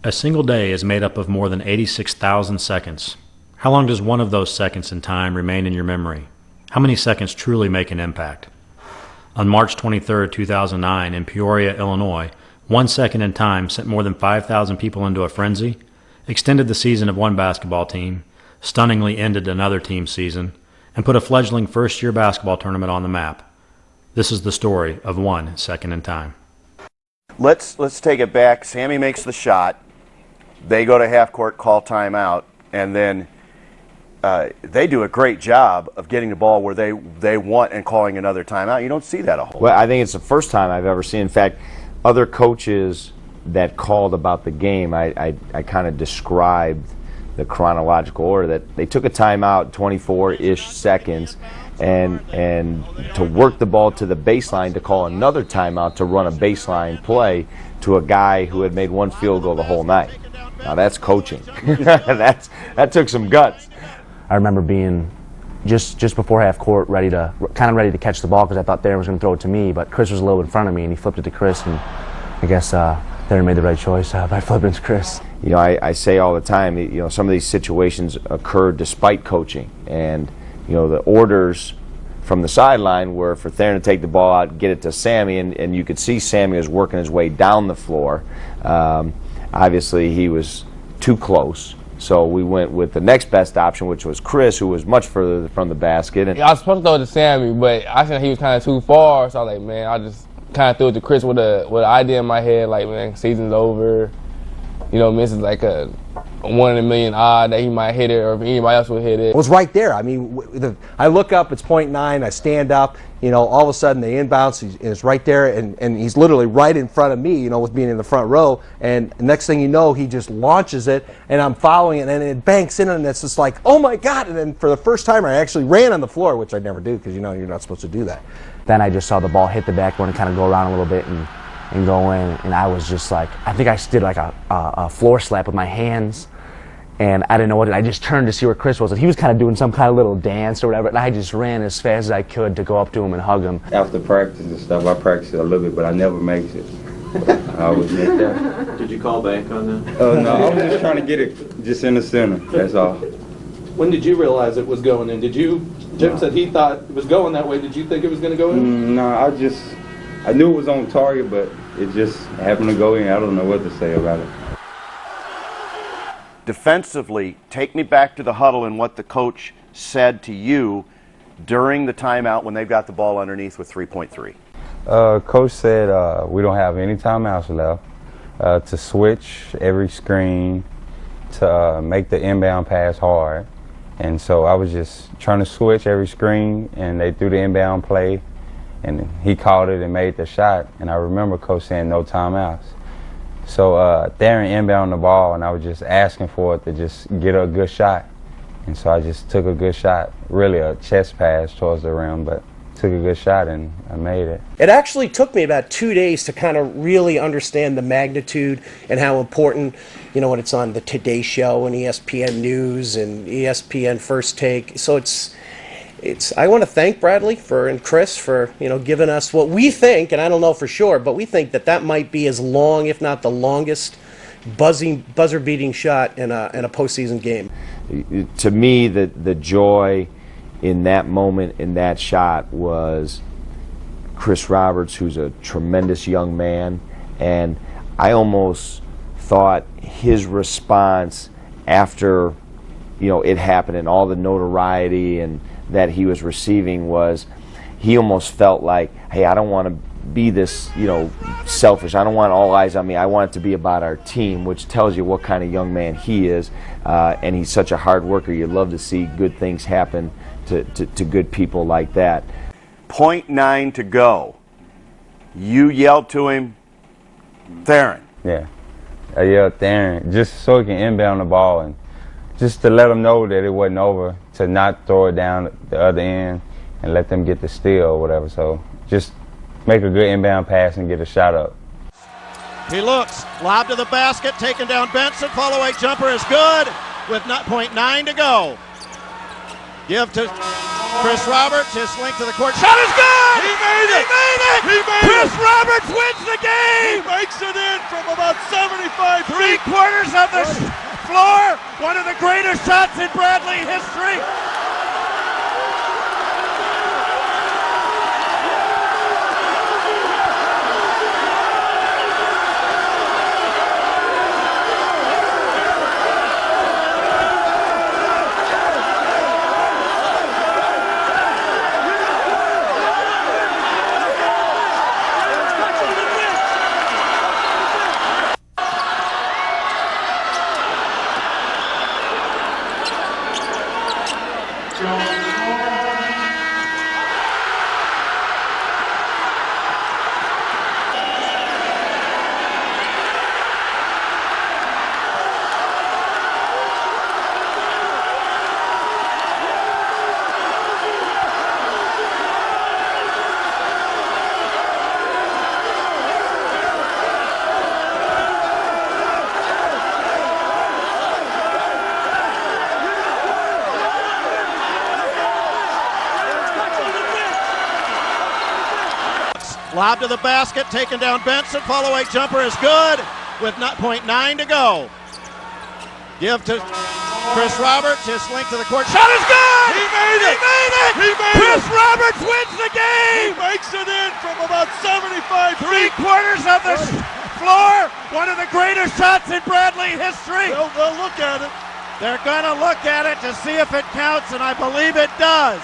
A single day is made up of more than 86,000 seconds. How long does one of those seconds in time remain in your memory? How many seconds truly make an impact? On March 23, 2009, in Peoria, Illinois, 1 second in time sent more than 5,000 people into a frenzy, extended the season of one basketball team, stunningly ended another team's season, and put a fledgling first-year basketball tournament on the map. This is the story of 1 second in time. Let's take it back. Sammy makes the shot. They go to half court, call timeout, and then they do a great job of getting the ball where they want and calling another timeout. You don't see that a whole lot. Well, I think it's the first time I've ever seen. In fact, other coaches that called about the game, I kind of described the chronological order that they took a timeout, 24-ish seconds, and to work the ball to the baseline to call another timeout to run a baseline play to a guy who had made one field goal the whole night. Now that's coaching. That took some guts. I remember being just before half court ready to catch the ball because I thought Darren was going to throw it to me, but Chris was a little in front of me and he flipped it to Chris, and I guess Darren made the right choice by flipping to Chris. You know, I say all the time, you know, some of these situations occur despite coaching, and you know, the orders from the sideline were for Theron to take the ball out, get it to Sammy, and you could see Sammy was working his way down the floor. Obviously, he was too close, so we went with the next best option, which was Chris, who was much further from the basket. And I was supposed to throw it to Sammy, but I said he was kind of too far, so I was like, man, I just kind of threw it to Chris with an idea in my head, like, man, season's over. You know, this is like a 1 in a million odd that he might hit it, or if anybody else would hit it. It was right there. I mean, I look up, it's .9, I stand up, you know, all of a sudden they inbounds, it's right there, and he's literally right in front of me, you know, with being in the front row, and next thing you know, he just launches it, and I'm following it, and it banks in, and it's just like, oh my God, and then for the first time I actually ran on the floor, which I never do, because you know you're not supposed to do that. Then I just saw the ball hit the backboard and kind of go around a little bit and go in, and I was just like, I think I did like a floor slap with my hands, and I didn't know what I just turned to see where Chris was, and he was kind of doing some kind of little dance or whatever, and I just ran as fast as I could to go up to him and hug him. After practice and stuff, I practiced a little bit, but I never makes it. I always make that. Did you call back on that? Oh, no, I was just trying to get it just in the center, that's all. When did you realize it was going in? Jim said he thought it was going that way. Did you think it was going to go in? No, I knew it was on target, but it just happened to go in. I don't know what to say about it. Defensively, take me back to the huddle and what the coach said to you during the timeout when they've got the ball underneath with 3.3. Coach said we don't have any timeouts left, to switch every screen, to make the inbound pass hard. And so I was just trying to switch every screen, and they threw the inbound play, and he called it and made the shot. And I remember Coach saying no timeouts. So Theron inbound the ball, and I was just asking for it to just get a good shot. And so I just took a good shot, really a chest pass towards the rim, but took a good shot and I made it. It actually took me about 2 days to kind of really understand the magnitude and how important, you know, when it's on the Today Show and ESPN News and ESPN First Take. So I want to thank Bradley and Chris for, you know, giving us what we think, and I don't know for sure, but we think that might be as long, if not the longest, buzzer-beating shot in a postseason game. To me, the joy in that moment, in that shot, was Chris Roberts, who's a tremendous young man, and I almost thought his response after, you know, it happened and all the notoriety and that he was receiving was, he almost felt like, hey, I don't want to be this, you know, selfish. I don't want all eyes on me. I want it to be about our team, which tells you what kind of young man he is. And he's such a hard worker. You love to see good things happen to good people like that. 0.9 to go. You yelled to him, Theron. Yeah, I yelled Theron just so he can inbound the ball and just to let him know that it wasn't over, to not throw it down the other end and let them get the steal or whatever. So just make a good inbound pass and get a shot up. He looks, lob to the basket, taken down Benson, follow-away jumper is good with 0.9 to go. Give to Chris Roberts, his link to the court, shot is good! He made it! He made it! He made Chris it! Roberts wins the game! He makes it in from about 75 feet. 3/4 of the floor. One of the greatest shots in Bradley history. Lob to the basket, taken down Benson. Follow-away jumper is good with 0.9 to go. Give to Chris Roberts, his link to the court. Shot is good! He made it! He made it! He made Chris it! Roberts wins the game! He makes it in from about 75 feet. 3/4 of the floor. One of the greatest shots in Bradley history. They'll look at it. They're going to look at it to see if it counts, and I believe it does.